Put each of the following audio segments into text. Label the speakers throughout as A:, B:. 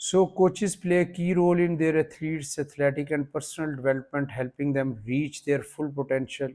A: So coaches play a key role in their athletes' athletic and personal development, helping them reach their full potential.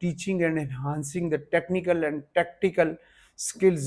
A: teaching and enhancing the technical and tactical skills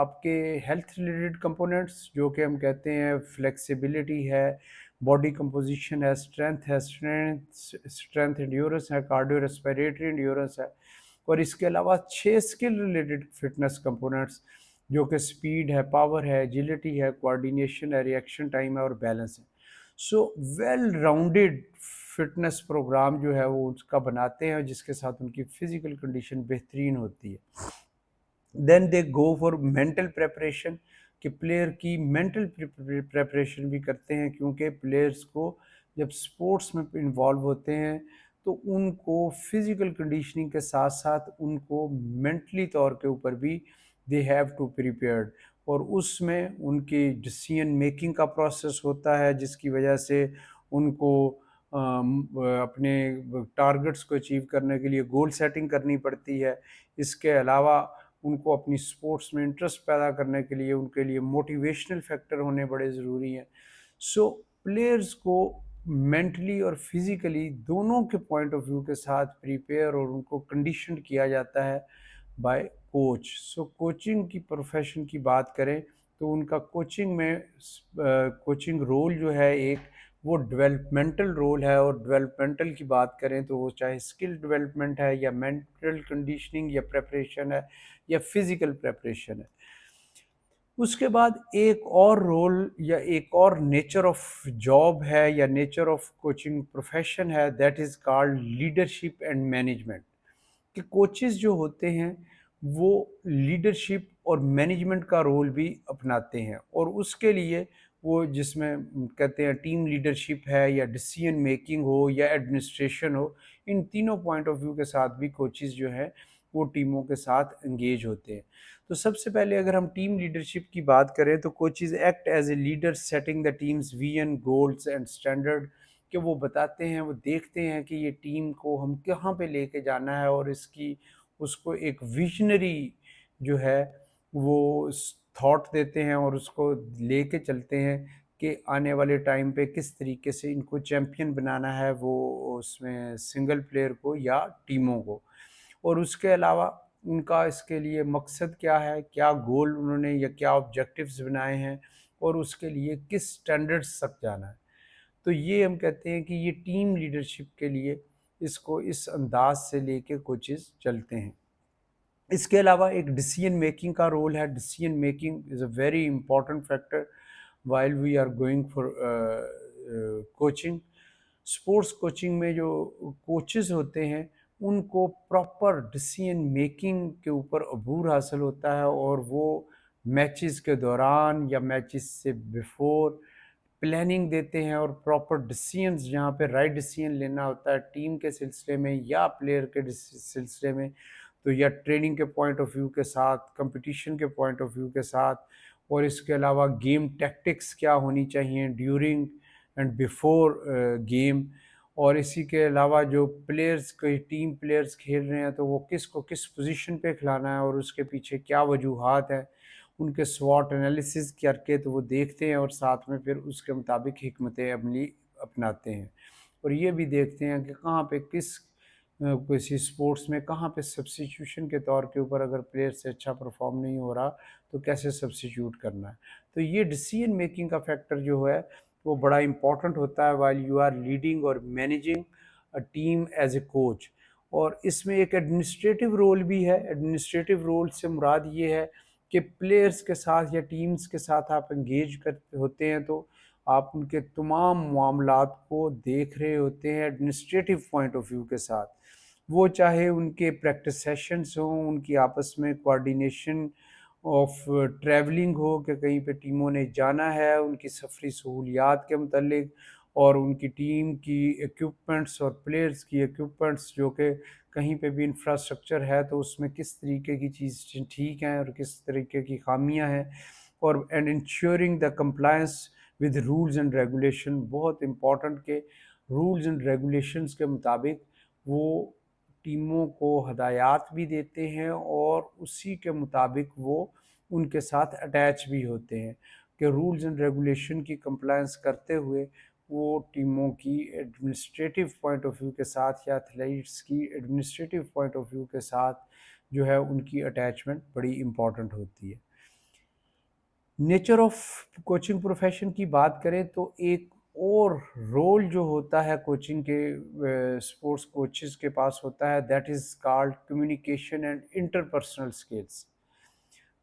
A: آپ کے health related components جو کہ ہم کہتے ہیں flexibility ہے، body composition ہے، strength endurance ہے، کارڈیو ریسپیریٹری انڈیورنس ہے، اور اس کے علاوہ 6 اسکل ریلیٹڈ فٹنس کمپوننٹس جو کہ سپیڈ ہے، پاور ہے، ایجیلٹی ہے، کوآرڈینیشن ہے، ریئیکشن ٹائم ہے اور بیلنس ہے. سو ویل راؤنڈیڈ فٹنس پروگرام جو ہے وہ اس کا بناتے ہیں جس کے ساتھ ان کی فزیکل کنڈیشن بہترین ہوتی ہے. دین دے گو فار مینٹل پریپریشن کہ پلیئر کی مینٹل پریپریشن بھی کرتے ہیں، کیونکہ پلیئرس کو جب سپورٹس میں انوالو ہوتے ہیں تو ان کو فزیکل کنڈیشننگ کے ساتھ ساتھ ان کو مینٹلی طور کے اوپر بھی دے ہیو ٹو پریپیئرڈ، اور اس میں ان کی ڈسیزن میکنگ کا پروسیس ہوتا ہے جس کی وجہ سے ان کو اپنے ٹارگٹس کو اچیو کرنے کے لیے گول سیٹنگ کرنی پڑتی ہے. اس کے علاوہ ان کو اپنی سپورٹس میں انٹرسٹ پیدا کرنے کے لیے ان کے لیے موٹیویشنل فیکٹر ہونے بڑے ضروری ہیں. سو پلیئرز کو مینٹلی اور فزیکلی دونوں کے پوائنٹ آف ویو کے ساتھ پریپیئر اور ان کو کنڈیشن کیا جاتا ہے بائی کوچ. سو کوچنگ کی پروفیشن کی بات کریں تو ان کا کوچنگ میں کوچنگ رول جو ہے ایک وہ ڈیولپمنٹل رول ہے، اور ڈیولپمنٹل کی بات کریں تو وہ چاہے اسکل ڈیولپمنٹ ہے یا مینٹل کنڈیشننگ یا پریپریشن ہے یا فزیکل پریپریشن ہے. اس کے بعد ایک اور رول یا ایک اور نیچر آف جاب ہے یا نیچر آف کوچنگ پروفیشن ہے، that is called leadership and management. کہ کوچز جو ہوتے ہیں وہ لیڈرشپ اور مینجمنٹ کا رول بھی اپناتے ہیں، اور اس کے لیے وہ جس میں کہتے ہیں ٹیم لیڈرشپ ہے یا ڈیسیژن میکنگ ہو یا ایڈمنسٹریشن ہو، ان تینوں پوائنٹ آف ویو کے ساتھ بھی کوچز جو ہیں وہ ٹیموں کے ساتھ انگیج ہوتے ہیں. تو سب سے پہلے اگر ہم ٹیم لیڈرشپ کی بات کریں تو coaches act as a leader setting the team's vision goals and standard, کہ وہ بتاتے ہیں، وہ دیکھتے ہیں کہ یہ ٹیم کو ہم کہاں پہ لے کے جانا ہے، اور اس کو ایک ویژنری جو ہے وہ تھاٹ دیتے ہیں اور اس کو لے کے چلتے ہیں کہ آنے والے ٹائم پہ کس طریقے سے ان کو چیمپئن بنانا ہے، وہ اس میں سنگل پلیئر کو یا ٹیموں کو. اور اس کے علاوہ ان کا اس کے لیے مقصد کیا ہے، کیا گول انہوں نے یا کیا آبجیکٹیوز بنائے ہیں، اور اس کے لیے کس سٹینڈرڈز تک جانا ہے. تو یہ ہم کہتے ہیں کہ یہ ٹیم لیڈرشپ کے لیے اس کو اس انداز سے لے کے کوچز چلتے ہیں. اس کے علاوہ ایک ڈیسیژن میکنگ کا رول ہے. Decision making is a very important factor while we are going for coaching. Sports coaching میں جو کوچز ہوتے ہیں ان کو پراپر ڈیسیژن میکنگ کے اوپر عبور حاصل ہوتا ہے، اور وہ میچز کے دوران یا میچز سے بیفور پلاننگ دیتے ہیں اور پراپر ڈیسیژنز جہاں پہ رائٹ ڈیسیژن لینا ہوتا ہے ٹیم کے سلسلے میں یا پلیئر کے سلسلے میں، تو یا ٹریننگ کے پوائنٹ آف ویو کے ساتھ، کمپٹیشن کے پوائنٹ آف ویو کے ساتھ، اور اس کے علاوہ گیم ٹیکٹکس کیا ہونی چاہیے ڈیورنگ اینڈ بیفور گیم. اور اسی کے علاوہ جو پلیئرز کوئی ٹیم پلیئرز کھیل رہے ہیں تو وہ کس کو کس پوزیشن پہ کھلانا ہے اور اس کے پیچھے کیا وجوہات ہیں، ان کے سوات انالیسز کر کے تو وہ دیکھتے ہیں اور ساتھ میں پھر اس کے مطابق حکمت عملی اپناتے ہیں. اور یہ بھی دیکھتے ہیں کہ کہاں پہ کسی سپورٹس میں کہاں پہ سبسٹیٹیوشن کے طور کے اوپر اگر پلیئر سے اچھا پرفارم نہیں ہو رہا تو کیسے سبسٹیٹیوٹ کرنا ہے. تو یہ ڈیسیژن میکنگ کا فیکٹر جو ہے وہ بڑا امپورٹنٹ ہوتا ہے وائل یو آر لیڈنگ اور managing a team as a coach. اور اس میں ایک ایڈمنسٹریٹو رول بھی ہے. ایڈمنسٹریٹو رول سے مراد یہ ہے کہ پلیئرز کے ساتھ یا ٹیمز کے ساتھ آپ انگیج ہوتے ہیں تو آپ ان کے تمام معاملات کو دیکھ رہے ہوتے ہیں ایڈمنسٹریٹو پوائنٹ آف ویو کے ساتھ. وہ چاہے ان کے پریکٹس سیشنز ہوں، ان کی آپس میں کوآرڈینیشن آف ٹریولنگ ہو کہ کہیں پہ ٹیموں نے جانا ہے، ان کی سفری سہولیات کے متعلق، اور ان کی ٹیم کی ایکوپمنٹس اور پلیئرز کی ایکوپمنٹس جو کہ کہیں پہ بھی انفراسٹرکچر ہے تو اس میں کس طریقے کی چیز ٹھیک ہیں اور کس طریقے کی خامیاں ہیں. اور and ensuring the compliance with rules and regulation, بہت امپورٹنٹ کہ رولز اینڈ ریگولیشنز کے مطابق وہ ٹیموں کو ہدایات بھی دیتے ہیں اور اسی کے مطابق وہ ان کے ساتھ اٹیچ بھی ہوتے ہیں کہ رولز اینڈ ریگولیشن کی کمپلائنس کرتے ہوئے وہ ٹیموں کی ایڈمنسٹریٹو پوائنٹ آف ویو کے ساتھ یا ایتھلیٹس کی ایڈمنسٹریٹو پوائنٹ آف ویو کے ساتھ جو ہے ان کی اٹیچمنٹ بڑی امپورٹنٹ ہوتی ہے. نیچر آف کوچنگ پروفیشن کی بات کریں تو ایک اور رول جو ہوتا ہے کوچنگ کے اسپورٹس کوچز کے پاس ہوتا ہے، that is called communication and interpersonal skills.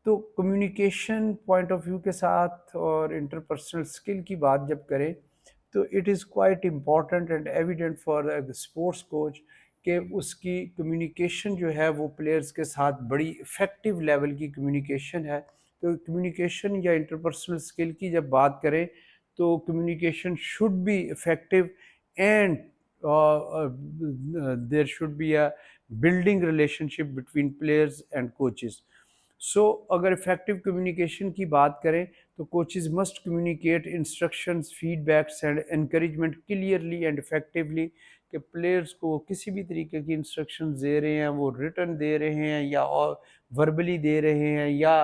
A: تو کمیونیکیشن پوائنٹ آف ویو کے ساتھ اور انٹرپرسنل اسکل کی بات جب کریں تو it is quite important and evident for sports coach کہ اس کی کمیونیکیشن جو ہے وہ پلیئرز کے ساتھ بڑی افیکٹو لیول کی کمیونیکیشن ہے. تو کمیونیکیشن یا انٹرپرسنل اسکل کی جب بات کریں تو communication should be effective and there should be a building relationship between players and coaches. So اگر افیکٹو کمیونیکیشن کی بات کریں تو coaches must communicate instructions, feedbacks and encouragement clearly and effectively کہ پلیئرز کو کسی بھی طریقے کی انسٹرکشنز دے رہے ہیں، وہ ریٹن دے رہے ہیں یا وربلی دے رہے ہیں یا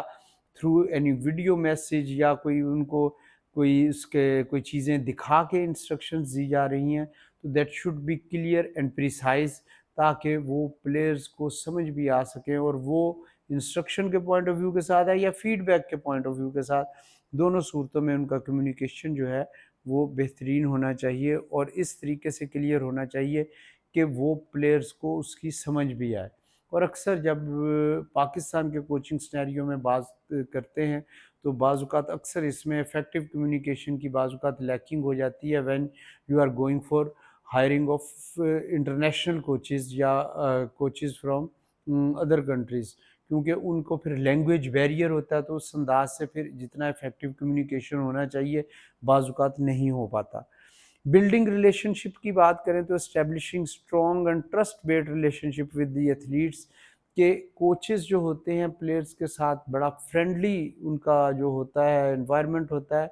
A: تھرو اینی ویڈیو میسیج یا کوئی ان کو کوئی اس کے کوئی چیزیں دکھا کے انسٹرکشنز دی جا رہی ہیں، تو that should be clear and precise تاکہ وہ پلیئرز کو سمجھ بھی آ سکیں اور وہ انسٹرکشن کے پوائنٹ آف ویو کے ساتھ ہے یا فیڈ بیک کے پوائنٹ آف ویو کے ساتھ، دونوں صورتوں میں ان کا کمیونیکیشن جو ہے وہ بہترین ہونا چاہیے اور اس طریقے سے کلیئر ہونا چاہیے کہ وہ پلیئرز کو اس کی سمجھ بھی آئے. اور اکثر جب پاکستان کے کوچنگ سنیریو میں بات کرتے ہیں تو بعض اوقات اکثر اس میں افیکٹو کمیونیکیشن کی بعض اوقات لیکنگ ہو جاتی ہے when you are going for hiring of international coaches یا کوچز فرام ادر کنٹریز، کیونکہ ان کو پھر لینگویج بیریئر ہوتا ہے تو اس انداز سے پھر جتنا افیکٹو کمیونیکیشن ہونا چاہیے بعض اوقات نہیں ہو پاتا. بلڈنگ ریلیشن شپ کی بات کریں تو establishing strong and trust based relation ship with the athletes کہ کوچز جو ہوتے ہیں پلیئرز کے ساتھ بڑا فرینڈلی ان کا جو ہوتا ہے انوائرمنٹ ہوتا ہے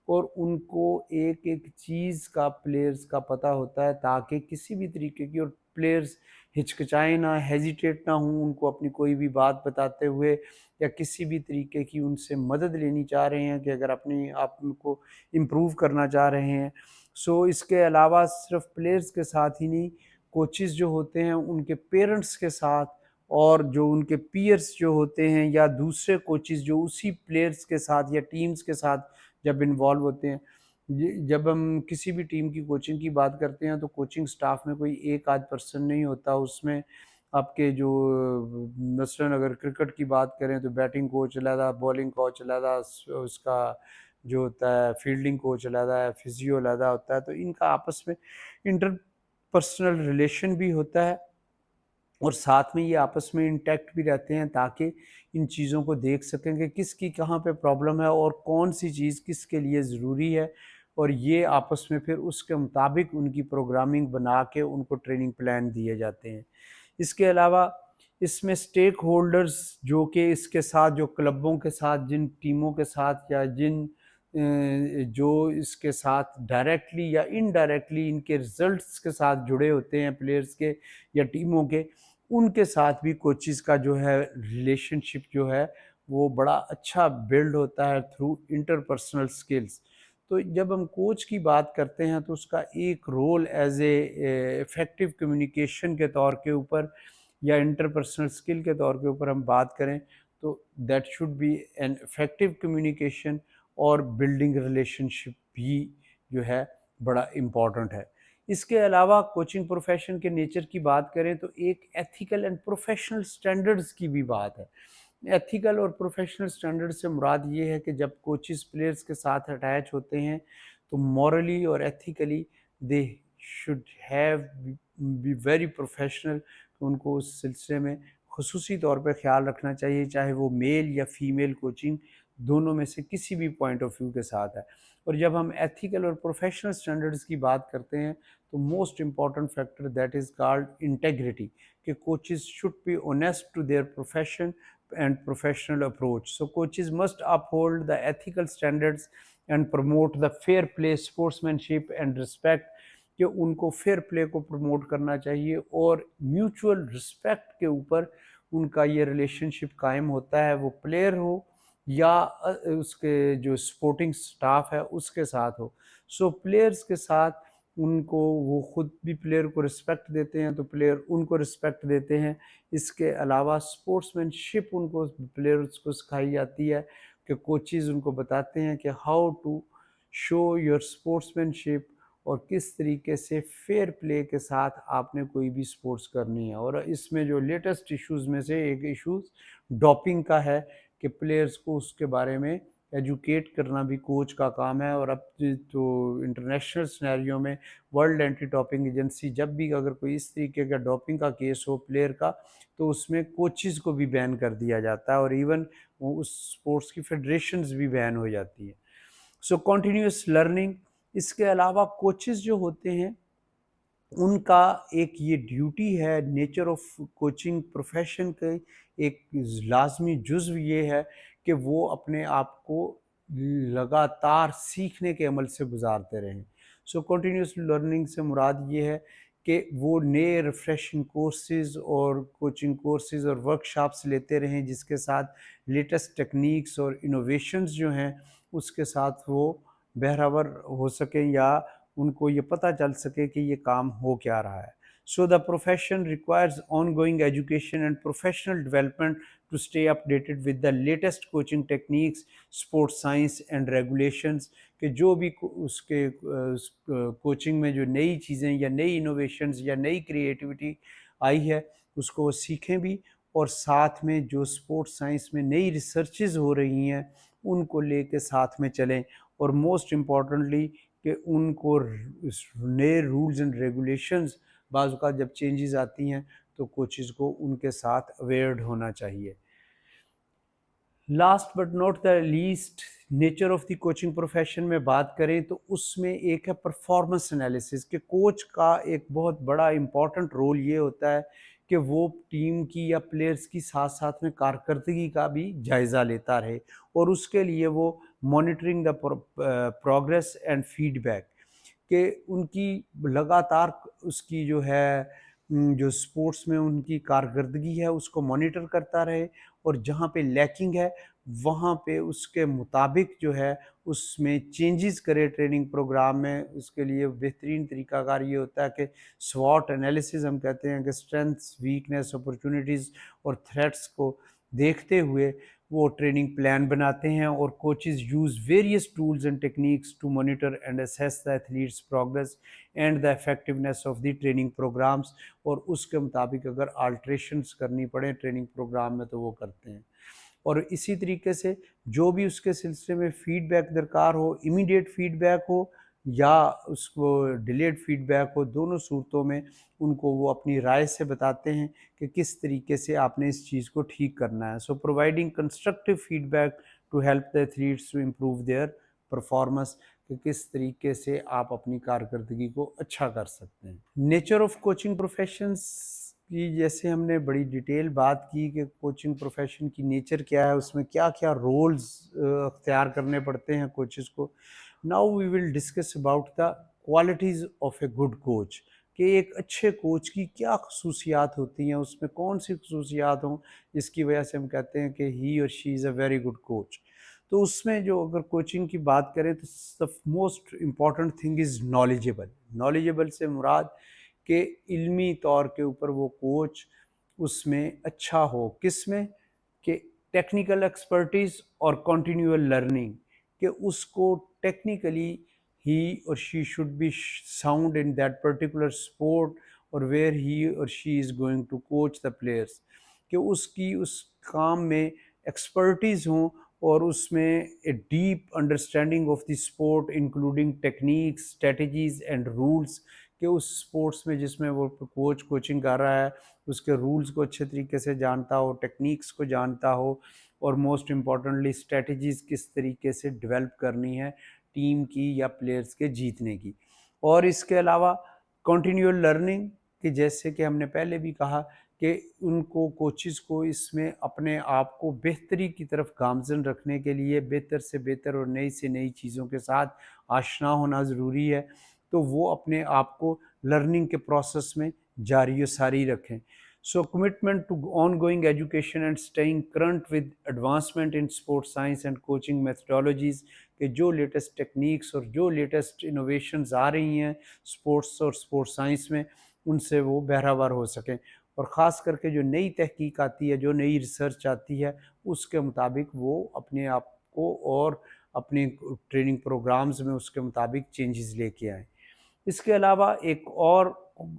A: اور ان کو ایک ایک چیز کا پلیئرز کا پتہ ہوتا ہے تاکہ کسی بھی طریقے کی اور پلیئرز ہچکچائیں نہ، ہیزیٹیٹ نہ ہوں ان کو اپنی کوئی بھی بات بتاتے ہوئے یا کسی بھی طریقے کی ان سے مدد لینی چاہ رہے ہیں کہ اگر اپنی آپ کو امپروو کرنا چاہ رہے ہیں. سو اس کے علاوہ صرف پلیئرز کے ساتھ ہی نہیں، کوچز جو ہوتے ہیں ان کے پیرنٹس کے ساتھ اور جو ان کے پیئرس جو ہوتے ہیں یا دوسرے کوچز جو اسی پلیئرز کے ساتھ یا ٹیمز کے ساتھ جب انوالو ہوتے ہیں. جب ہم کسی بھی ٹیم کی کوچنگ کی بات کرتے ہیں تو کوچنگ سٹاف میں کوئی ایک آدھ پرسن نہیں ہوتا، اس میں آپ کے جو مثلاً اگر کرکٹ کی بات کریں تو بیٹنگ کوچ علیحدہ، بولنگ کوچ علیحدہ، اس کا جو ہوتا ہے فیلڈنگ کوچ علیحدہ ہے، فزیو علیحدہ ہوتا ہے، تو ان کا آپس میں انٹر پرسنل ریلیشن بھی ہوتا ہے اور ساتھ میں یہ آپس میں انٹیکٹ بھی رہتے ہیں تاکہ ان چیزوں کو دیکھ سکیں کہ کس کی کہاں پہ پرابلم ہے اور کون سی چیز کس کے لیے ضروری ہے، اور یہ آپس میں پھر اس کے مطابق ان کی پروگرامنگ بنا کے ان کو ٹریننگ پلان دیے جاتے ہیں. اس کے علاوہ اس میں سٹیک ہولڈرز جو کہ اس کے ساتھ جو کلبوں کے ساتھ جن ٹیموں کے ساتھ یا جن جو اس کے ساتھ ڈائریکٹلی یا انڈائریکٹلی ان کے رزلٹس کے ساتھ جڑے ہوتے ہیں پلیئرز کے یا ٹیموں کے، ان کے ساتھ بھی کوچز کا جو ہے ریلیشن شپ جو ہے وہ بڑا اچھا بلڈ ہوتا ہے تھرو انٹرپرسنل سکلز. تو جب ہم کوچ کی بات کرتے ہیں تو اس کا ایک role as a effective communication کے طور کے اوپر یا انٹرپرسنل سکل کے طور کے اوپر ہم بات کریں تو that should be an effective communication اور بلڈنگ ریلیشن شپ بھی جو ہے بڑا امپورٹنٹ ہے. اس کے علاوہ کوچنگ پروفیشن کے نیچر کی بات کریں تو ایک ایتھیکل اینڈ پروفیشنل سٹینڈرڈز کی بھی بات ہے. ایتھیکل اور پروفیشنل سٹینڈرڈ سے مراد یہ ہے کہ جب کوچز پلیئرز کے ساتھ اٹیچ ہوتے ہیں تو مورلی اور ethically they should have be very professional, ان کو اس سلسلے میں خصوصی طور پہ خیال رکھنا چاہیے چاہے وہ میل یا فیمیل کوچنگ دونوں میں سے کسی بھی پوائنٹ آف ویو کے ساتھ ہے. اور جب ہم ایتھیکل اور پروفیشنل سٹینڈرڈز کی بات کرتے ہیں تو most important factor that is called integrity کہ coaches should be honest to their profession and professional approach. So coaches must uphold the ethical standards and promote the fair play, sportsmanship and respect کہ ان کو fair play کو promote کرنا چاہیے اور mutual respect کے اوپر ان کا یہ ریلیشن شپ قائم ہوتا ہے، وہ پلیئر ہو یا اس کے جو سپورٹنگ سٹاف ہے اس کے ساتھ ہو. سو پلیئرز کے ساتھ ان کو وہ خود بھی پلیئر کو رسپیکٹ دیتے ہیں تو پلیئر ان کو رسپیکٹ دیتے ہیں. اس کے علاوہ سپورٹس مین شپ ان کو پلیئرز کو سکھائی جاتی ہے کہ کوچز ان کو بتاتے ہیں کہ how to show your sportsmanship اور کس طریقے سے فیئر پلے کے ساتھ آپ نے کوئی بھی سپورٹس کرنی ہے. اور اس میں جو لیٹسٹ ایشوز میں سے ایک ایشوز ڈوپنگ کا ہے کہ پلیئرز کو اس کے بارے میں ایجوکیٹ کرنا بھی کوچ کا کام ہے. اور اب تو انٹرنیشنل سنیریو میں ورلڈ اینٹی ڈوپنگ ایجنسی جب بھی اگر کوئی اس طریقے کا ڈوپنگ کا کیس ہو پلیئر کا تو اس میں کوچز کو بھی بین کر دیا جاتا ہے اور ایون اس اسپورٹس کی فیڈریشنز بھی بین ہو جاتی ہیں. سو کنٹینیوس لرننگ. اس کے علاوہ کوچز جو ہوتے ہیں ان کا ایک یہ ڈیوٹی ہے، نیچر آف کوچنگ پروفیشن کے ایک لازمی جزو یہ ہے کہ وہ اپنے آپ کو لگاتار سیکھنے کے عمل سے گزارتے رہیں. سو کنٹینیوس لرننگ سے مراد یہ ہے کہ وہ نئے ریفریشنگ کورسز اور کوچنگ کورسز اور ورکشاپس لیتے رہیں جس کے ساتھ لیٹسٹ ٹیکنیکس اور انوویشنز جو ہیں اس کے ساتھ وہ بہرور ہو سکیں یا ان کو یہ پتہ چل سکے کہ یہ کام ہو کیا رہا ہے. So the profession requires ongoing education and professional development to stay updated with the latest coaching techniques, sports science and regulations, کہ جو بھی اس کے کوچنگ میں جو نئی چیزیں یا نئی انوویشنز یا نئی کریٹیوٹی آئی ہے اس کو وہ سیکھیں بھی، اور ساتھ میں جو اسپورٹس سائنس میں نئی ریسرچز ہو رہی ہیں ان کو لے کے ساتھ میں چلیں. اور موسٹ امپورٹنٹلی کہ ان کو نئے رولز اینڈ ریگولیشنز بعض اوقات جب چینجز آتی ہیں تو کوچز کو ان کے ساتھ اویئرڈ ہونا چاہیے. Last but not the least, nature of the coaching profession میں بات کریں تو اس میں ایک ہے پرفارمنس انالیسس، کہ کوچ کا ایک بہت بڑا امپورٹنٹ رول یہ ہوتا ہے کہ وہ ٹیم کی یا پلیئرز کی ساتھ ساتھ میں کارکردگی کا بھی جائزہ لیتا رہے، اور اس کے لیے وہ monitoring the progress and feedback, کہ ان کی لگاتار اس کی جو ہے جو سپورٹس میں ان کی کارکردگی ہے اس کو مانیٹر کرتا رہے، اور جہاں پہ لیکنگ ہے وہاں پہ اس کے مطابق جو ہے اس میں چینجز کرے ٹریننگ پروگرام میں. اس کے لیے بہترین طریقہ کار یہ ہوتا ہے کہ سوٹ انالیسز ہم کہتے ہیں، کہ اسٹرینتھس، ویکنیس، اپرچونیٹیز اور تھریٹس کو دیکھتے ہوئے وہ ٹریننگ پلان بناتے ہیں، اور coaches use various tools and techniques to monitor and assess the athletes progress and the effectiveness of the training programs, اور اس کے مطابق اگر آلٹریشنز کرنی پڑیں ٹریننگ پروگرام میں تو وہ کرتے ہیں. اور اسی طریقے سے جو بھی اس کے سلسلے میں فیڈ بیک درکار ہو، امیڈیٹ فیڈ بیک ہو یا اس کو ڈیلیڈ فیڈ بیک ہو، دونوں صورتوں میں ان کو وہ اپنی رائے سے بتاتے ہیں کہ کس طریقے سے آپ نے اس چیز کو ٹھیک کرنا ہے. So providing constructive feedback to help the athletes to improve their performance, کہ کس طریقے سے آپ اپنی کارکردگی کو اچھا کر سکتے ہیں. نیچر آف کوچنگ پروفیشنز کی جیسے ہم نے بڑی ڈیٹیل بات کی کہ کوچنگ پروفیشن کی نیچر کیا ہے، اس میں کیا کیا رولز اختیار کرنے پڑتے ہیں کوچز کو. Now we will discuss about the qualities of a good coach, کہ ایک اچھے کوچ کی کیا خصوصیات ہوتی ہیں، اس میں کون سی خصوصیات ہوں جس کی وجہ سے ہم کہتے ہیں کہ ہی or she is a very good coach. تو اس میں جو اگر کوچنگ کی بات کریں تو most important thing is knowledgeable. Knowledgeable سے مراد کہ علمی طور کے اوپر وہ کوچ اس میں اچھا ہو. کس میں؟ کہ ٹیکنیکل ایکسپرٹیز اور کنٹینیول لرننگ، کہ اس کو technically he or she should be sound in that particular sport اور where he or she is going to coach the players, کہ اس کی اس کام میں ایکسپرٹیز ہوں اور اس میں a deep understanding of the sport including techniques, strategies and rules, کہ اس اسپورٹس میں جس میں وہ کوچ کوچنگ کر رہا ہے اس کے رولز کو اچھے طریقے سے جانتا ہو، ٹیکنیکس کو جانتا ہو، اور موسٹ امپورٹنٹلی اسٹریٹجیز کس طریقے سے ڈیولپ کرنی ہے ٹیم کی یا پلیئرز کے جیتنے کی. اور اس کے علاوہ کنٹینیول لرننگ، کہ جیسے کہ ہم نے پہلے بھی کہا کہ ان کو کوچز کو اس میں اپنے آپ کو بہتری کی طرف گامزن رکھنے کے لیے بہتر سے بہتر اور نئی سے نئی چیزوں کے ساتھ آشنا ہونا ضروری ہے، تو وہ اپنے آپ کو لرننگ کے پروسیس میں جاری و ساری رکھیں. So commitment to ongoing education and staying current with advancement in sport science and coaching methodologies, کہ جو لیٹسٹ ٹیکنیکس اور جو لیٹسٹ انوویشنز آ رہی ہیں اسپورٹس اور اسپورٹ سائنس میں ان سے وہ بہرہ ہو سکیں، اور خاص کر کے جو نئی تحقیق آتی ہے، جو نئی ریسرچ آتی ہے اس کے مطابق وہ اپنے آپ کو اور اپنے ٹریننگ پروگرامز میں اس کے مطابق چینجز لے کے آئیں. اس کے علاوہ ایک اور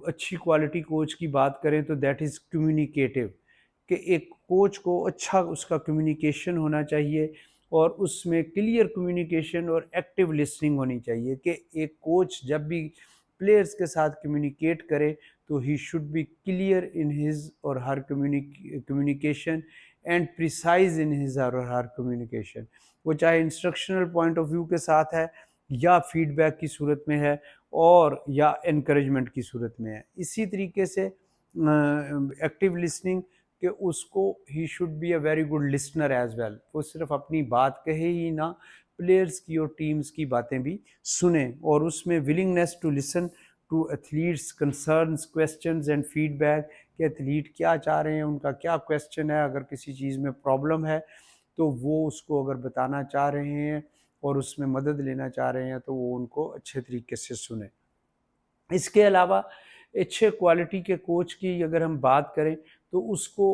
A: اچھی کوالٹی کوچ کی بات کریں تو دیٹ از کمیونیکیٹو، کہ ایک کوچ کو اچھا اس کا کمیونیکیشن ہونا چاہیے اور اس میں کلیئر کمیونیکیشن اور ایکٹیو لسننگ ہونی چاہیے، کہ ایک کوچ جب بھی پلیئرز کے ساتھ کمیونیکیٹ کرے تو he should be clear in his or her communication and precise in his or her communication, وہ چاہے انسٹرکشنل پوائنٹ آف ویو کے ساتھ ہے یا فیڈ بیک کی صورت میں ہے اور یا انکریجمنٹ کی صورت میں ہے. اسی طریقے سے ایکٹیو لسننگ، کہ اس کو he should be a very good listener as well, وہ صرف اپنی بات کہے ہی نہ، پلیئرز کی اور ٹیمز کی باتیں بھی سنیں، اور اس میں willingness to listen to athletes concerns questions and feedback, کہ ایتھلیٹ کیا چاہ رہے ہیں، ان کا کیا کویسچن ہے، اگر کسی چیز میں پرابلم ہے تو وہ اس کو اگر بتانا چاہ رہے ہیں اور اس میں مدد لینا چاہ رہے ہیں تو وہ ان کو اچھے طریقے سے سنیں. اس کے علاوہ اچھے کوالٹی کے کوچ کی اگر ہم بات کریں تو اس کو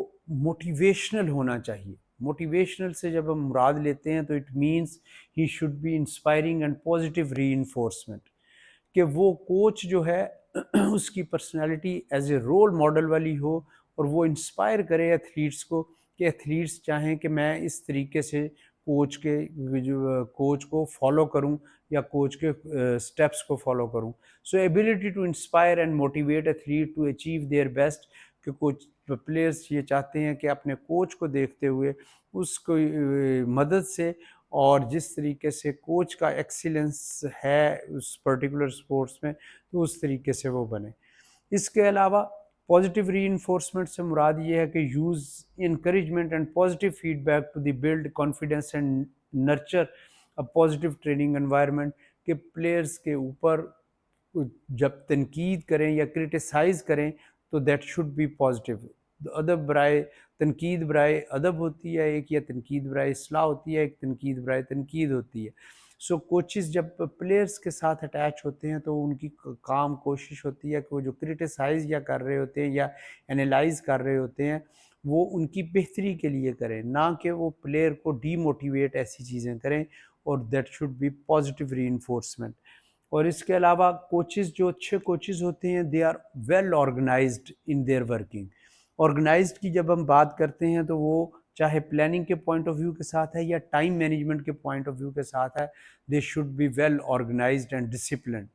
A: موٹیویشنل ہونا چاہیے. موٹیویشنل سے جب ہم مراد لیتے ہیں تو it means he should be inspiring and positive reinforcement, کہ وہ کوچ جو ہے اس کی personality as a role model والی ہو اور وہ انسپائر کرے ایتھلیٹس کو، کہ ایتھلیٹس چاہیں کہ میں اس طریقے سے کوچ کو فالو کروں یا کوچ کے اسٹیپس کو فالو کروں. So ability to inspire and motivate athlete to achieve their best, کہ کوچ پلیئرس یہ چاہتے ہیں کہ اپنے کوچ کو دیکھتے ہوئے اس کو مدد سے اور جس طریقے سے کوچ کا ایکسیلنس ہے اس پرٹیکولر سپورٹس میں تو اس طریقے سے وہ بنے. اس کے علاوہ پازیٹیو ری انفورسمنٹ سے مراد یہ ہے کہ use encouragement and positive feedback to the build confidence and nurture a positive training environment, کہ پلیئرس کے اوپر جب تنقید کریں یا کرٹیسائز کریں تو دیٹ شوڈ بی پازیٹیو. ادب برائے تنقید برائے ادب ہوتی ہے ایک، یا تنقید برائے اصلاح ہوتی ہے ایک، تنقید برائے تنقید ہوتی ہے. سو کوچز جب پلیئرس کے ساتھ اٹیچ ہوتے ہیں تو ان کی کام کوشش ہوتی ہے کہ وہ جو کرٹیسائز یا کر رہے ہوتے ہیں یا انالائز کر رہے ہوتے ہیں وہ ان کی بہتری کے لیے کریں، نہ کہ وہ پلیئر کو ڈی موٹیویٹ ایسی چیزیں کریں، اور that should be positive reinforcement. اور اس کے علاوہ کوچز جو اچھے کوچز ہوتے ہیں they are well organized in their working. Organized کی جب ہم بات کرتے ہیں تو وہ چاہے پلاننگ کے پوائنٹ آف ویو کے ساتھ ہے یا ٹائم مینجمنٹ کے پوائنٹ آف ویو کے ساتھ ہے، they should be well organized and disciplined.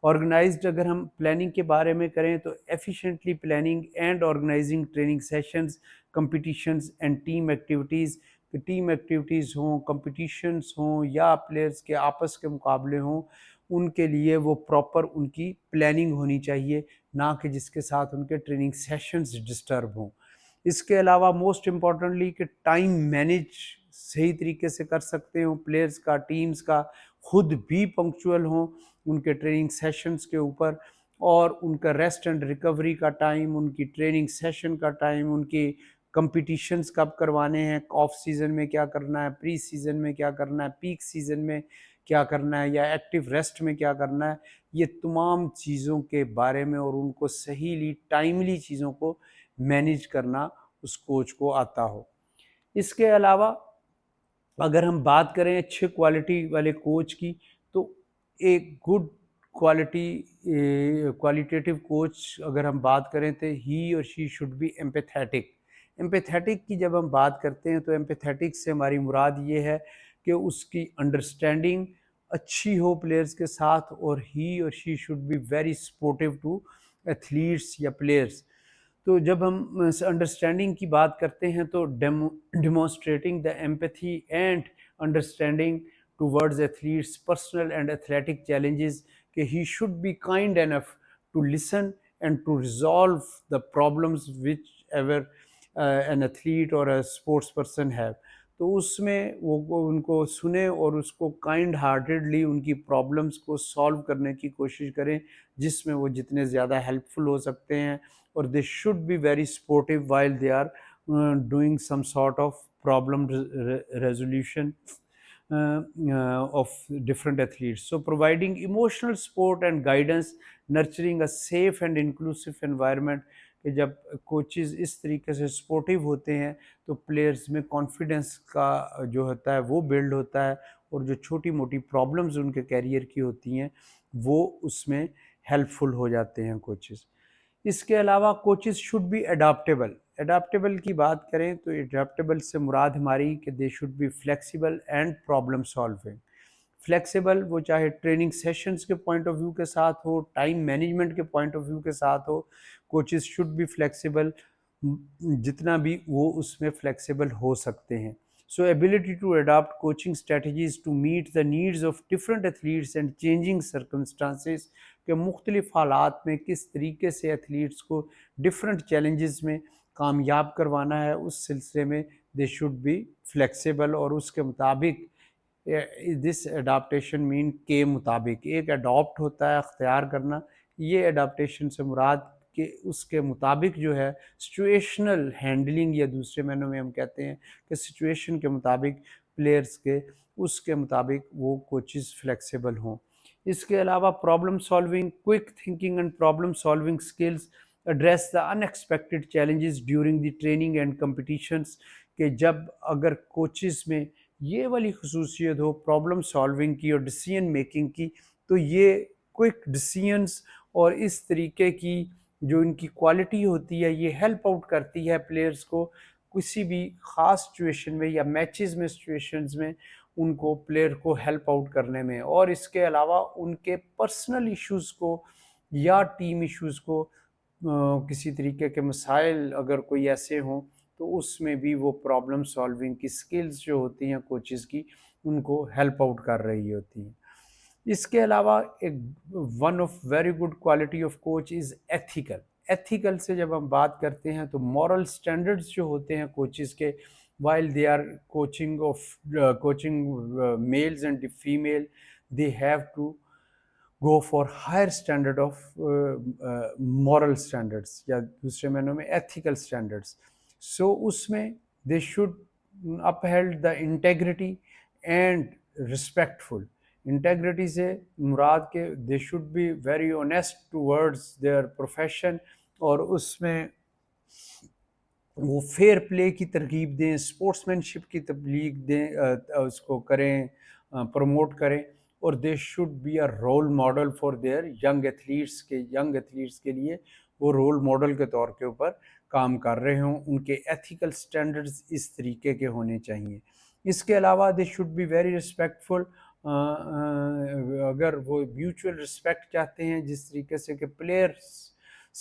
A: Organized اگر ہم پلاننگ کے بارے میں کریں تو efficiently planning and organizing training sessions, competitions and team activities, کہ ٹیم ایکٹیویٹیز ہوں، کمپٹیشنز ہوں یا پلیئرز کے آپس کے مقابلے ہوں، ان کے لیے وہ پراپر ان کی پلاننگ ہونی چاہیے، نہ کہ جس کے ساتھ ان کے ٹریننگ سیشنز ڈسٹرب ہوں. اس کے علاوہ موسٹ امپورٹنٹلی کہ ٹائم مینیج صحیح طریقے سے کر سکتے ہوں پلیئرز کا، ٹیمز کا، خود بھی پنکچوئل ہوں ان کے ٹریننگ سیشنز کے اوپر، اور ان کا ریسٹ اینڈ ریکوری کا ٹائم، ان کی ٹریننگ سیشن کا ٹائم، ان کی کمپٹیشنز کب کروانے ہیں، آف سیزن میں کیا کرنا ہے، پری سیزن میں کیا کرنا ہے، پیک سیزن میں کیا کرنا ہے، یا ایکٹیو ریسٹ میں کیا کرنا ہے، یہ تمام چیزوں کے بارے میں اور ان کو صحیحلی ٹائملی چیزوں کو مینیج کرنا اس کوچ کو آتا ہو. اس کے علاوہ اگر ہم بات کریں اچھے کوالٹی والے کوچ کی تو ایک گڈ کوالٹیٹیو کوچ اگر ہم بات کریں تو he or she should be empathetic. Empathetic کی جب ہم بات کرتے ہیں تو ایمپیتھیٹک سے ہماری مراد یہ ہے کہ اس کی انڈرسٹینڈنگ اچھی ہو پلیئرز کے ساتھ، اور he or she should be very supportive to athletes یا پلیئرز. تو جب ہم انڈرسٹینڈنگ کی بات کرتے ہیں تو demonstrating the empathy and understanding towards athletes personal and athletic challenges, کہ he should be kind enough to listen and to resolve the problems whichever an athlete or a sports person have. تو اس میں وہ ان کو سنیں اور اس کو kind heartedly ان کی problems کو سالو کرنے کی کوشش کریں جس میں وہ جتنے زیادہ ہیلپ فل ہو سکتے ہیں، اور they should be very supportive while they are doing some sort of problem resolution of different athletes. So providing emotional support and guidance, nurturing a safe and inclusive environment, کہ جب کوچز اس طریقے سے supportive ہوتے ہیں تو players میں confidence کا جو ہوتا ہے وہ بلڈ ہوتا ہے، اور جو چھوٹی موٹی پرابلمز ان کے کیریئر کی ہوتی ہیں وہ اس میں ہیلپ فل ہو جاتے ہیں کوچز۔ اس کے علاوہ کوچز شوڈ بی اڈاپٹیبل کی بات کریں تو اڈاپٹیبل سے مراد ہماری کہ they should be flexible and problem solving. Flexible وہ چاہے ٹریننگ سیشنز کے پوائنٹ آف ویو کے ساتھ ہو، ٹائم مینجمنٹ کے پوائنٹ آف ویو کے ساتھ ہو، کوچز شوڈ بی فلیکسیبل، جتنا بھی وہ اس میں فلیکسیبل ہو سکتے ہیں۔ So ability to adopt coaching strategies to meet the needs of different athletes and changing circumstances کہ مختلف حالات میں کس طریقے سے ایتھلیٹس کو ڈفرینٹ چیلنجز میں کامیاب کروانا ہے، اس سلسلے میں دے شوڈ بی فلیکسیبل، اور اس کے مطابق دس اڈاپٹیشن مین کے مطابق ایک اڈاپٹ ہوتا ہے اختیار کرنا، یہ اڈاپٹیشن سے مراد کہ اس کے مطابق جو ہے سچویشنل ہینڈلنگ، یا دوسرے معنوں میں ہم کہتے ہیں کہ سچویشن کے مطابق پلیئرز کے اس کے مطابق وہ کوچز فلیکسیبل ہوں۔ اس کے علاوہ problem solving, quick thinking and problem solving skills address the in expected challenges during the training and competitions کہ جب اگر کوچز میں یہ والی خصوصیت ہو پرابلم سالونگ کی اور ڈیسیژن میکنگ کی، تو یہ کوئک ڈیسیژنس اور اس طریقے کی جو ان کی کوالٹی ہوتی ہے یہ ہیلپ آؤٹ کرتی ہے پلیئرز کو کسی بھی خاص سچویشن میں یا میچز میں سچویشنز میں ان کو پلیئر کو ہیلپ آؤٹ کرنے میں، اور اس کے علاوہ ان کے پرسنل ایشوز کو یا ٹیم ایشوز کو کسی طریقے کے مسائل اگر کوئی ایسے ہوں تو اس میں بھی وہ پرابلم سالونگ کی سکلز جو ہوتی ہیں کوچز کی ان کو ہیلپ آؤٹ کر رہی ہوتی ہیں۔ اس کے علاوہ ایک one of very good quality of coach is ethical سے جب ہم بات کرتے ہیں تو مورل سٹینڈرڈز جو ہوتے ہیں کوچز کے while they are coaching males and female, they have to go for higher standard of moral standards یا دوسرے معنوں میں ethical standards. So اس میں they should uphold the integrity and respectful. Integrity سے مراد کہ they should be very honest towards their profession، اور اس میں وہ فیئر پلے کی ترغیب دیں، اسپورٹس مین شپ کی تبلیغ دیں، اس کو کریں، پروموٹ کریں، اور they should be a role model for their young athletes کے لیے وہ رول ماڈل کے طور کے اوپر کام کر رہے ہوں، ان کے ایتھیکل سٹینڈرڈز اس طریقے کے ہونے چاہیے۔ اس کے علاوہ they should be very respectful, اگر وہ میوچول رسپیکٹ چاہتے ہیں جس طریقے سے کہ پلیئرس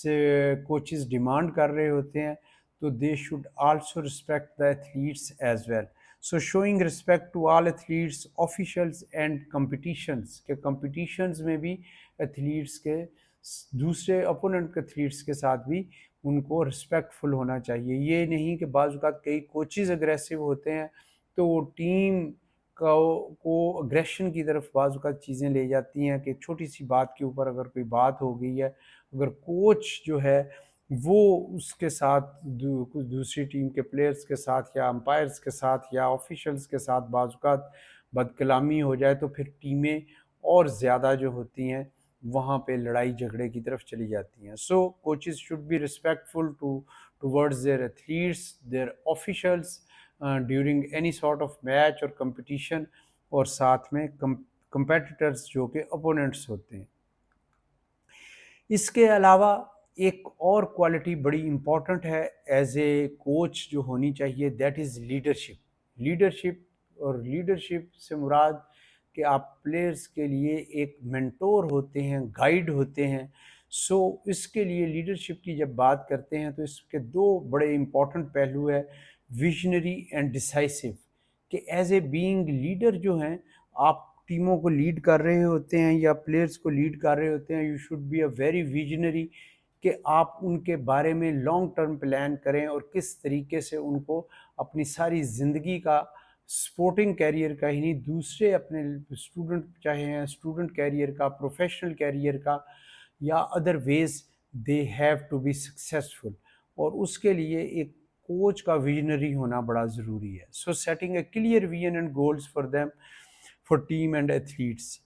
A: سے کوچز ڈیمانڈ کر رہے ہوتے ہیں تو they should also respect the athletes as well. So showing respect to all athletes, officials and competitions کہ competitions میں بھی ایتھلیٹس کے دوسرے اپوننٹ ایتھلیٹس کے ساتھ بھی ان کو رسپیکٹفل ہونا چاہیے۔ یہ نہیں کہ بعض اوقات کئی کوچز اگریسو ہوتے ہیں تو وہ ٹیم کو اگریشن کی طرف بعض اوقات چیزیں لے جاتی ہیں کہ چھوٹی سی بات کے اوپر اگر کوئی بات ہو گئی ہے، اگر کوچ جو ہے وہ اس کے ساتھ دوسری ٹیم کے پلیئرز کے ساتھ یا امپائرز کے ساتھ یا آفیشلز کے ساتھ بعض اوقات بد کلامی ہو جائے تو پھر ٹیمیں اور زیادہ جو ہوتی ہیں وہاں پہ لڑائی جھگڑے کی طرف چلی جاتی ہیں۔ So coaches should be respectful towards their athletes, their officials during any sort of match or competition, اور ساتھ میں کمپیٹیٹرز جو کہ اپوننٹس ہوتے ہیں۔ اس کے علاوہ ایک اور کوالٹی بڑی امپورٹنٹ ہے ایز اے کوچ جو ہونی چاہیے، دیٹ از لیڈرشپ اور لیڈرشپ سے مراد کہ آپ پلیئرز کے لیے ایک مینٹور ہوتے ہیں، گائیڈ ہوتے ہیں۔ سو اس کے لیے لیڈرشپ کی جب بات کرتے ہیں تو اس کے دو بڑے امپورٹنٹ پہلو ہے، ویژنری اینڈ ڈیسائسو، کہ ایز اے بینگ لیڈر جو ہیں آپ ٹیموں کو لیڈ کر رہے ہوتے ہیں یا پلیئرز کو لیڈ کر رہے ہوتے ہیں، you should be a very visionary کہ آپ ان کے بارے میں لانگ ٹرم پلان کریں اور کس طریقے سے ان کو اپنی ساری زندگی کا سپورٹنگ کیریئر کا ہی نہیں، دوسرے اپنے اسٹوڈنٹ چاہے ہیں اسٹوڈنٹ کیریئر کا، پروفیشنل کیریئر کا یا otherwise they have to be successful, اور اس کے لیے ایک کوچ کا ویژنری ہونا بڑا ضروری ہے۔ So setting a clear vision and goals for them, for team and athletes.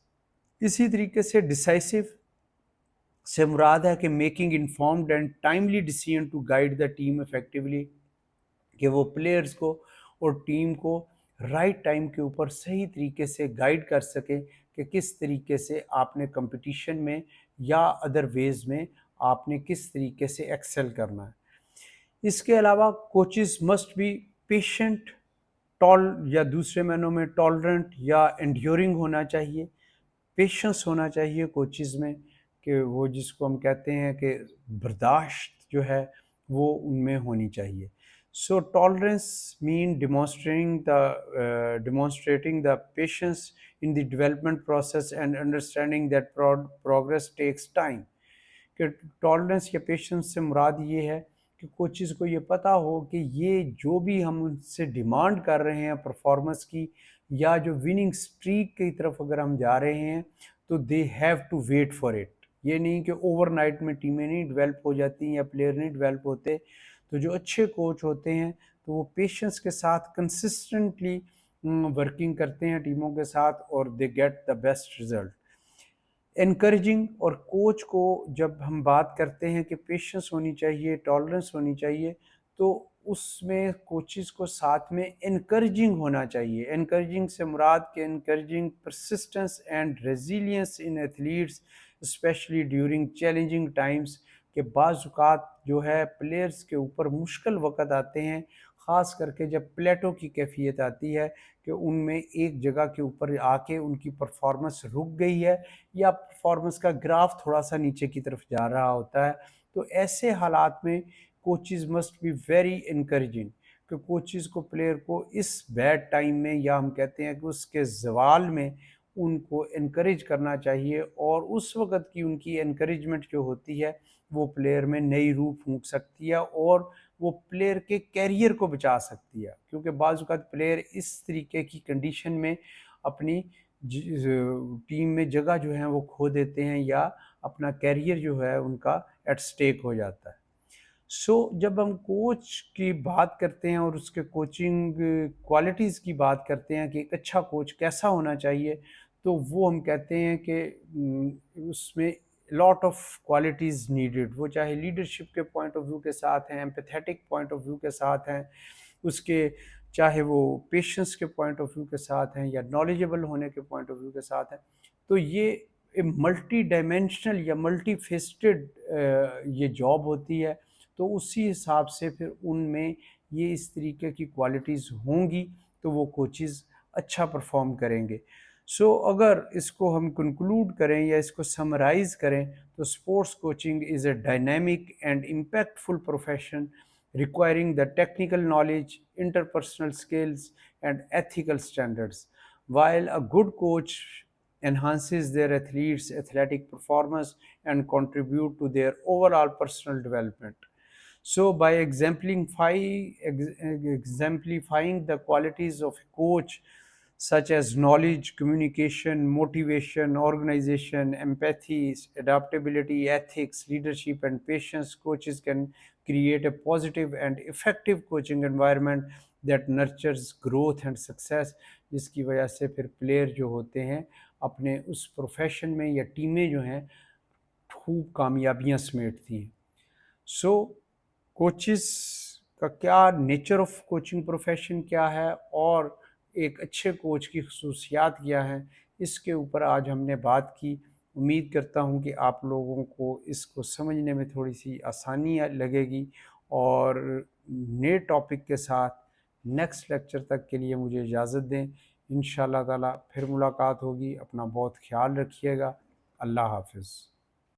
A: اسی طریقے سے ڈیسائسو سے مراد ہے کہ making informed and timely decision to guide the team effectively, کہ وہ پلیئرز کو اور ٹیم کو رائٹ ٹائم کے اوپر صحیح طریقے سے گائیڈ کر سکیں کہ کس طریقے سے آپ نے کمپٹیشن میں یا ادر ویز میں آپ نے کس طریقے سے ایکسل کرنا ہے۔ اس کے علاوہ کوچز مسٹ بی پیشنٹ، یا دوسرے معنوں میں ٹالرنٹ یا انڈیورنگ ہونا چاہیے، پیشنس ہونا چاہیے کوچز میں، کہ وہ جس کو ہم کہتے ہیں کہ برداشت جو ہے وہ ان میں ہونی چاہیے۔ So tolerance mean demonstrating the patience in the development process and understanding that progress takes time, کہ ٹالرنس یا پیشنس سے مراد یہ ہے کہ کوچز کو یہ پتہ ہو کہ یہ جو بھی ہم ان سے ڈیمانڈ کر رہے ہیں پرفارمنس کی، یا جو وننگ سٹریک کی طرف اگر ہم جا رہے ہیں تو they have to wait for it. یہ نہیں کہ اوور نائٹ میں ٹیمیں نہیں ڈیولپ ہو جاتی ہیں یا پلیئر نہیں ڈیولپ ہوتے۔ تو جو اچھے کوچ ہوتے ہیں تو وہ پیشنس کے ساتھ کنسسٹنٹلی ورکنگ کرتے ہیں ٹیموں کے ساتھ، اور they get the best result. Encouraging, اور کوچ کو جب ہم بات کرتے ہیں کہ پیشنس ہونی چاہیے، ٹالرنس ہونی چاہیے، تو اس میں کوچز کو ساتھ میں انکریجنگ ہونا چاہیے۔ انکریجنگ سے مراد کہ encouraging persistence and resilience in athletes especially during challenging times, کہ بعض اوقات جو ہے پلیئرز کے اوپر مشکل وقت آتے ہیں، خاص کر کے جب پلیٹو کی کیفیت آتی ہے کہ ان میں ایک جگہ کے اوپر آ کے ان کی پرفارمنس رک گئی ہے یا پرفارمنس کا گراف تھوڑا سا نیچے کی طرف جا رہا ہوتا ہے، تو ایسے حالات میں coaches must be very encouraging, کہ کوچز کو پلیئر کو اس بیڈ ٹائم میں، یا ہم کہتے ہیں کہ اس کے زوال میں، ان کو انکریج کرنا چاہیے، اور اس وقت کی ان کی انکریجمنٹ جو ہوتی ہے وہ پلیئر میں نئی روح پھونک سکتی ہے اور وہ پلیئر کے کیریئر کو بچا سکتی ہے، کیونکہ بعض اوقات پلیئر اس طریقے کی کنڈیشن میں اپنی ٹیم میں جگہ جو ہیں وہ کھو دیتے ہیں، یا اپنا کیریئر جو ہے ان کا ایٹ سٹیک ہو جاتا ہے۔ سو جب ہم کوچ کی بات کرتے ہیں اور اس کے کوچنگ کوالٹیز کی بات کرتے ہیں کہ ایک اچھا کوچ کیسا ہونا چاہیے، تو وہ ہم کہتے ہیں کہ اس میں لاٹ آف کوالٹیز نیڈڈ، وہ چاہے لیڈرشپ کے پوائنٹ آف ویو کے ساتھ ہیں، ایمپیتھیٹک پوائنٹ آف ویو کے ساتھ ہیں، اس کے چاہے وہ پیشنس کے پوائنٹ آف ویو کے ساتھ ہیں، یا نالجبل ہونے کے پوائنٹ آف ویو کے ساتھ ہیں۔ تو یہ ملٹی ڈائمینشنل یا ملٹی فیسٹڈ یہ جاب ہوتی ہے، تو اسی حساب سے پھر ان میں یہ اس طریقے کی کوالٹیز ہوں گی تو وہ کوچز اچھا پرفارم کریں گے۔ سو اگر اس کو ہم کنکلوڈ کریں یا اس کو سمرائز کریں تو sports coaching is a dynamic and impactful profession requiring the technical knowledge, interpersonal skills, and ethical standards. While a good coach enhances their athletes' athletic performance and contribute to their overall personal development. So by exemplifying the qualities of a coach such as knowledge, communication, motivation, organization, empathy, adaptability, ethics, leadership, and patience, coaches can create a positive and effective coaching environment that nurtures growth and success، جس کی وجہ سے پھر player جو ہوتے ہیں اپنے اس profession میں یا ٹیمیں جو ہیں خوب کامیابیاں سمیٹتی ہیں۔ سو کوچز کا کیا نیچر آف کوچنگ پروفیشن کیا ہے، اور ایک اچھے کوچ کی خصوصیات کیا ہیں، اس کے اوپر آج ہم نے بات کی۔ امید کرتا ہوں کہ آپ لوگوں کو اس کو سمجھنے میں تھوڑی سی آسانی لگے گی، اور نئے ٹاپک کے ساتھ نیکسٹ لیکچر تک کے لیے مجھے اجازت دیں۔ انشاءاللہ تعالیٰ پھر ملاقات ہوگی۔ اپنا بہت خیال رکھیے گا۔ اللہ حافظ۔